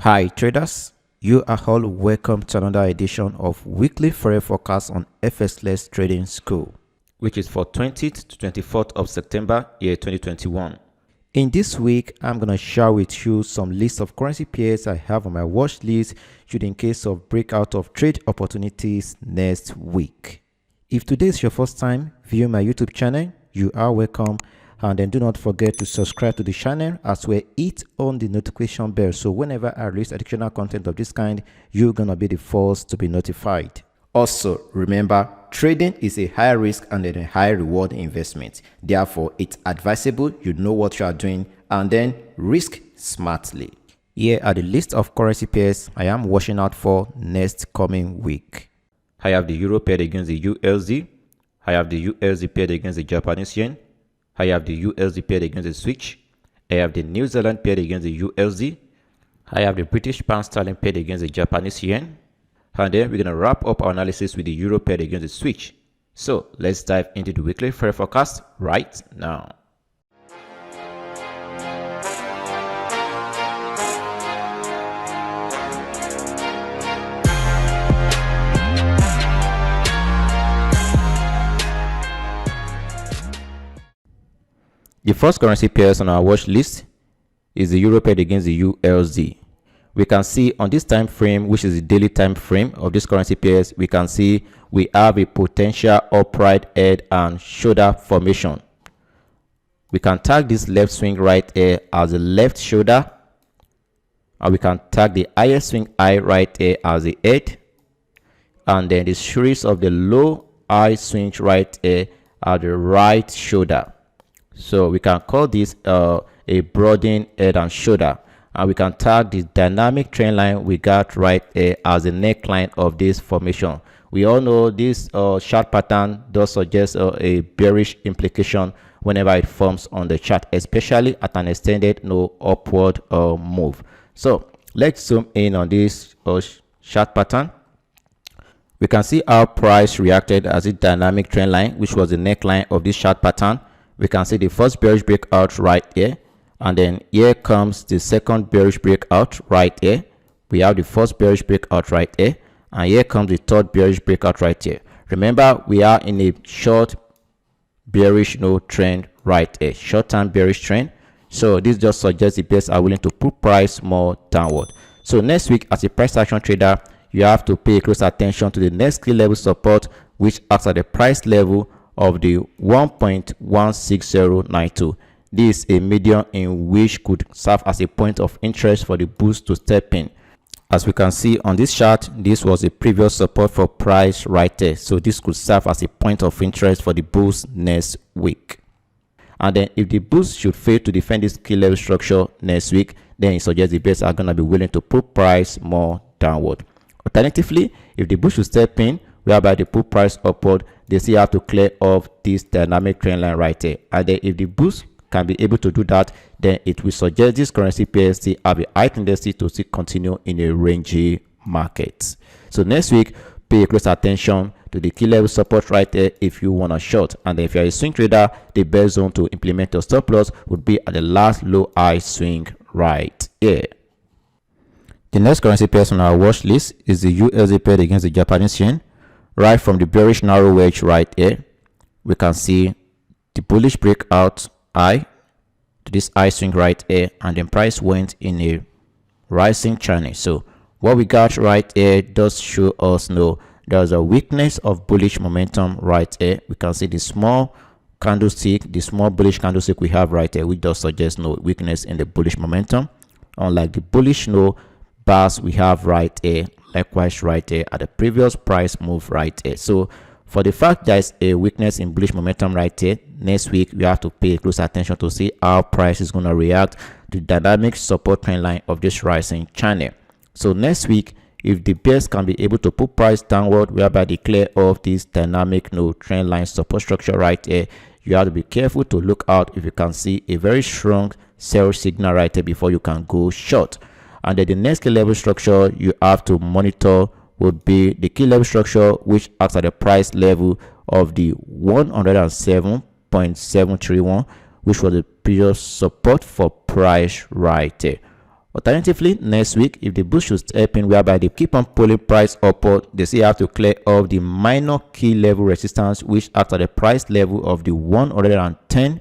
Hi traders, you are all welcome to another edition of Weekly Forex Forecast on FXless Trading School, which is for 20th to 24th of September year 2021. In this week, I'm going to share with you some list of currency pairs I have on my watch list should in case of breakout of trade opportunities next week. If today is your first time viewing my YouTube channel, you are welcome. And then do not forget to subscribe to the channel as well hit on the notification bell, so whenever I release additional content of this kind, you're gonna be the first to be notified. Also remember, trading is a high risk and a high reward investment. Therefore, it's advisable you know what you are doing and then risk smartly. Here are the list of currency pairs I am watching out for next coming week. I have the Euro paired against the USD. I have the USD paired against the Japanese yen. I have the USD paired against the Switch. I have the New Zealand paired against the USD. I have the British pound sterling paired against the Japanese yen. And then we're going to wrap up our analysis with the Euro paired against the Switch. So let's dive into the weekly forex forecast right now. The first currency pairs on our watch list is the Euro paired against the USD. We can see on this time frame, which is the daily time frame of this currency pairs, we can see we have a potential upright head and shoulder formation. We can tag this left swing right here as the left shoulder, and we can tag the highest swing high right here as the head, and then the series of the low high swing right here as the right shoulder. So we can call this a broadening head and shoulder, and we can tag the dynamic trend line we got right here as the neckline of this formation. We all know this chart pattern does suggest a bearish implication whenever it forms on the chart, especially at an extended upward move. So let's zoom in on this chart pattern. We can see how price reacted as a dynamic trend line, which was the neckline of this chart pattern. We can see the first bearish breakout right here, and then here comes the second bearish breakout right here. We have the first bearish breakout right here, and here comes the third bearish breakout right here. Remember, we are in a short bearish trend right here, short-term bearish trend. So this just suggests the bears are willing to put price more downward. So next week, as a price action trader, you have to pay close attention to the next key level support, which acts at the price level of the 1.16092. This is a medium in which could serve as a point of interest for the bulls to step in. As we can see on this chart, this was a previous support for price right there, so this could serve as a point of interest for the bulls next week. And then if the bulls should fail to defend this key level structure next week, then it suggests the bears are going to be willing to put price more downward. Alternatively, if the bulls should step in whereby they put price upward, they still have to clear off this dynamic trend line right there. And then if the bulls can be able to do that, then it will suggest this currency pairs still have a high tendency to still continue in a rangy market. So next week, pay close attention to the key level support right there if you want to short. And then if you're a swing trader, the best zone to implement your stop loss would be at the last low high swing right here. The next currency pairs on our watch list is the USD paired against the Japanese yen. Right from the bearish narrow wedge right here, we can see the bullish breakout high to this high swing right here, and then price went in a rising channel. So what we got right here does show us there's a weakness of bullish momentum right here. We can see the small candlestick, the small bullish candlestick we have right here, which does suggest no weakness in the bullish momentum, unlike the bullish bars we have right here, likewise right here at the previous price move right here. So for the fact there is a weakness in bullish momentum right here, next week we have to pay close attention to see how price is going to react to the dynamic support trend line of this rising channel. So next week, if the bears can be able to put price downward whereby they clear off this dynamic trend line support structure right here, you have to be careful to look out if you can see a very strong sell signal right here before you can go short. And then the next key level structure you have to monitor would be the key level structure which acts at the price level of the 107.731, which was the previous support for price right there. Alternatively, next week, if the bulls should step in whereby they keep on pulling price upward, they still have to clear off the minor key level resistance, which acts at the price level of the 110.711.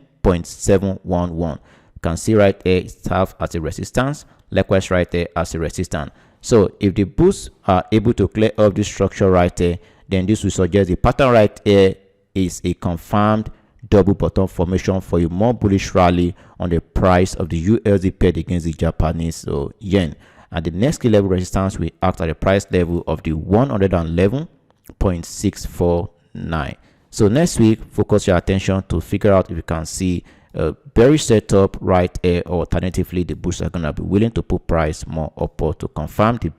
You can see right there it serves as a resistance, likewise right there as a resistance. So if the bulls are able to clear off this structure right there, then this will suggest the pattern right here is a confirmed double bottom formation for a more bullish rally on the price of the USD paired against the Japanese yen. And the next key level resistance will act at the price level of the 111.649. So next week, focus your attention to figure out if you can see a bearish setup right here, or alternatively the bulls are going to be willing to put price more upward to confirm the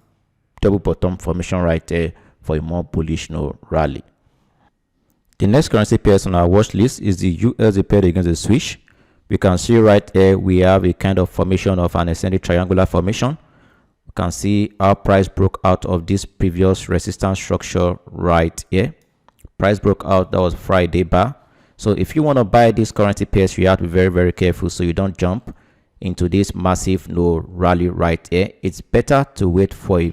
double bottom formation right there for a more bullish rally. The next currency pairs on our watch list is the USD paired against the Swiss. We can see right here we have a kind of formation of an eccentric triangular formation. We can see our price broke out of this previous resistance structure right here. Price broke out, that was Friday bar. So if you want to buy this currency pairs, you have to be very, very careful so you don't jump into this massive rally right here. It's better to wait for a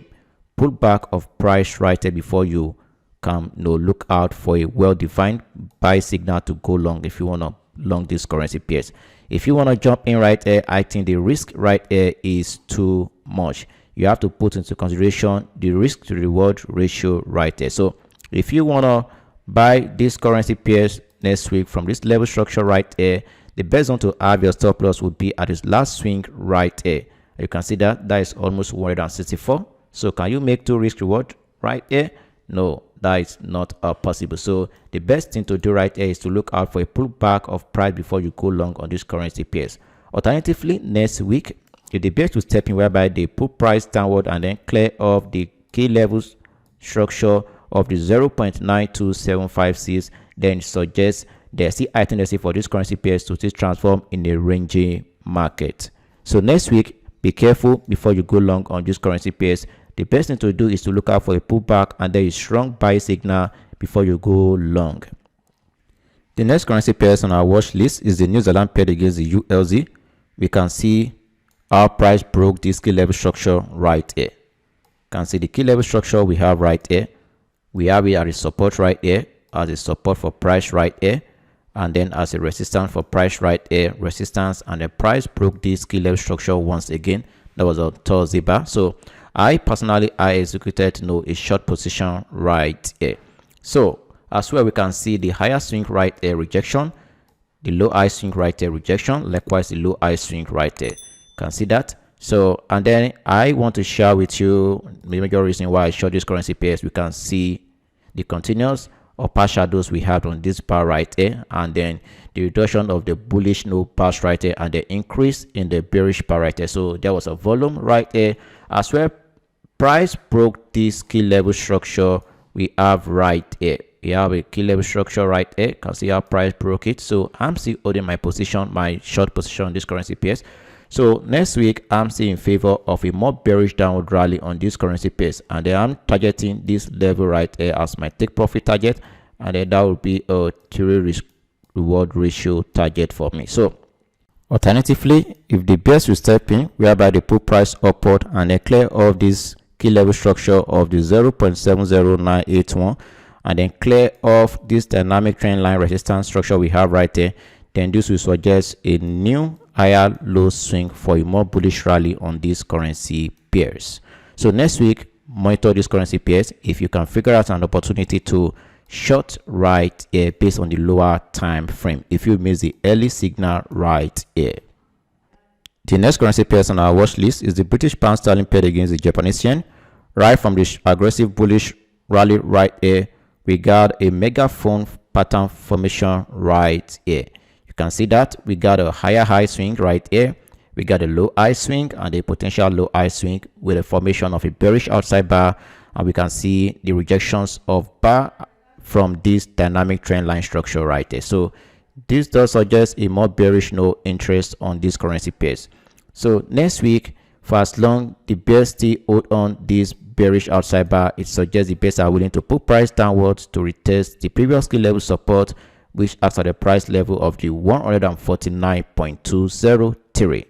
pullback of price right here before you can look out for a well-defined buy signal to go long if you want to long this currency pairs. If you want to jump in right here, I think the risk right here is too much. You have to put into consideration the risk to reward ratio right there. So if you want to buy this currency pairs next week from this level structure right here, the best zone to have your stop loss would be at this last swing right here. You can see that is almost 164. So can you make two risk reward right here? No, that is not possible. So the best thing to do right here is to look out for a pullback of price before you go long on this currency pairs. Alternatively, next week, if the bears will step in whereby they put price downward and then clear off the key levels structure of the 0.92756, then suggests there's still high tendency for this currency pairs to still transform in a ranging market. So next week, be careful before you go long on this currency pairs. The best thing to do is to look out for a pullback and then a strong buy signal before you go long. The next currency pairs on our watch list is the New Zealand paired against the ULZ. We can see our price broke this key level structure right here. You can see the key level structure we have right here. We have it as a support right here, as a support for price right here, and then as a resistance for price right here, resistance, and the price broke this key level structure once again. That was a Thursday bar. So I executed a short position right here. So as well, we can see the higher swing right here rejection, the low high swing right here rejection, likewise the low high swing right here. You can see that. So and then I want to share with you the major reason why I showed this currency pairs. We can see the continuous upper shadows we have on this bar right here, and then the reduction of the bullish bars right here, and the increase in the bearish bar right here. So there was a volume right here as well. Price broke this key level structure we have right here. We have a key level structure right here. You can see how price broke it. So I'm still holding my position, my short position on this currency pairs. So next week, I'm still in favor of a more bearish downward rally on this currency pairs, and then I'm targeting this level right here as my take profit target, and then that will be a 3 risk reward ratio target for me. So alternatively, if the bears will step in whereby they put price upward and they clear off this key level structure of the 0.70981 and then clear off this dynamic trend line resistance structure we have right there, then this will suggest a new higher low swing for a more bullish rally on these currency pairs. So next week, monitor these currency pairs. If you can figure out an opportunity to short right here based on the lower time frame, if you miss the early signal right here. The next currency pairs on our watch list is the British pound sterling paired against the Japanese yen. Right from the aggressive bullish rally right here, we got a megaphone pattern formation right here. You can see that we got a higher high swing right here. We got a low high swing and a potential low high swing with a formation of a bearish outside bar, and we can see the rejections of bar from this dynamic trend line structure right there. So this does suggest a more bearish interest on these currency pairs. So next week, for as long the bears still hold on this bearish outside bar, it suggests the bears are willing to put price downwards to retest the previous key level support, which acts at the price level of the 149.203.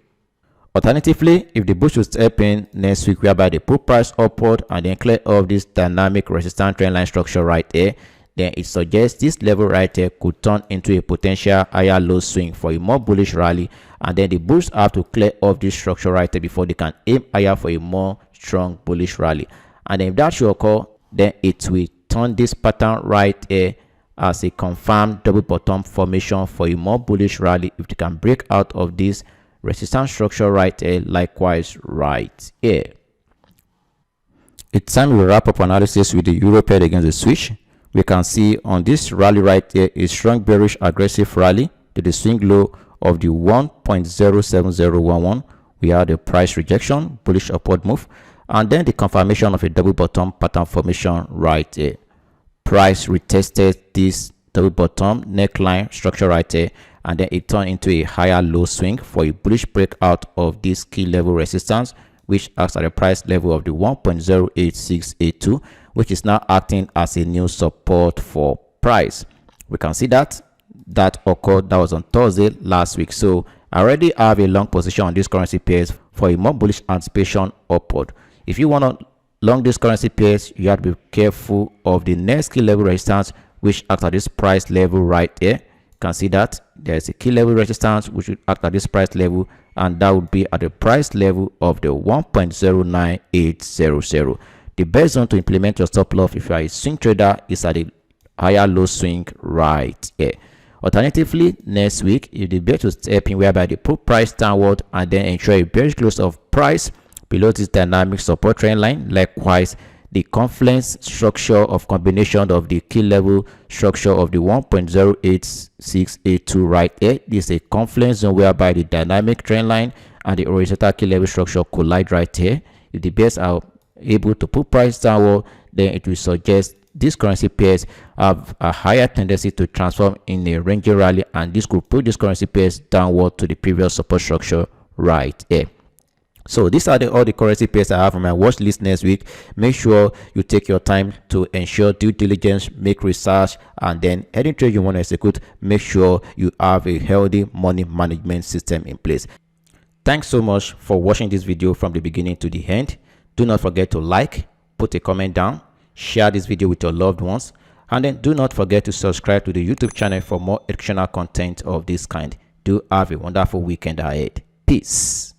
Alternatively, if the bulls should step in next week whereby they put price upward and then clear off this dynamic resistance trend line structure right here, then it suggests this level right here could turn into a potential higher low swing for a more bullish rally, and then the bulls have to clear off this structure right here before they can aim higher for a more strong bullish rally. And then if that should occur, then it will turn this pattern right here as a confirmed double bottom formation for a more bullish rally if they can break out of this resistance structure right here, likewise right here. It's time we wrap up analysis with the euro pair against the Swiss. We can see on this rally right here a strong bearish aggressive rally to the swing low of the 1.07011. We had a price rejection, bullish upward move, and then the confirmation of a double bottom pattern formation right here. Price retested this double bottom neckline structure right here, and then it turned into a higher low swing for a bullish breakout of this key level resistance, which acts at the price level of the 1.08682, which is now acting as a new support for price. We can see that occurred, that was on Thursday last week. So I already have a long position on these currency pairs for a more bullish anticipation upward. If you want to long these currency pairs, you have to be careful of the next key level resistance, which acts at this price level right here. You can see that there's a key level resistance which will act at this price level, and that would be at the price level of the 1.09800. The best zone to implement your stop loss if you are a swing trader is at the higher low swing right here. Alternatively, next week, if the bear to step in whereby they put price downward and then ensure a bearish close of price below this dynamic support trend line, likewise the confluence structure of combination of the key level structure of the 1.08682 right here. This is a confluence zone whereby the dynamic trend line and the horizontal key level structure collide right here. If the bears are able to put price downward, then it will suggest these currency pairs have a higher tendency to transform in a ranging rally, and this could put these currency pairs downward to the previous support structure right here. So these are all the currency pairs I have on my watch list next week. Make sure you take your time to ensure due diligence, make research, and then any trade you want to execute, make sure you have a healthy money management system in place. Thanks so much for watching this video from the beginning to the end. Do not forget to like, put a comment down, share this video with your loved ones, and then do not forget to subscribe to the YouTube channel for more educational content of this kind. Do have a wonderful weekend ahead. Peace.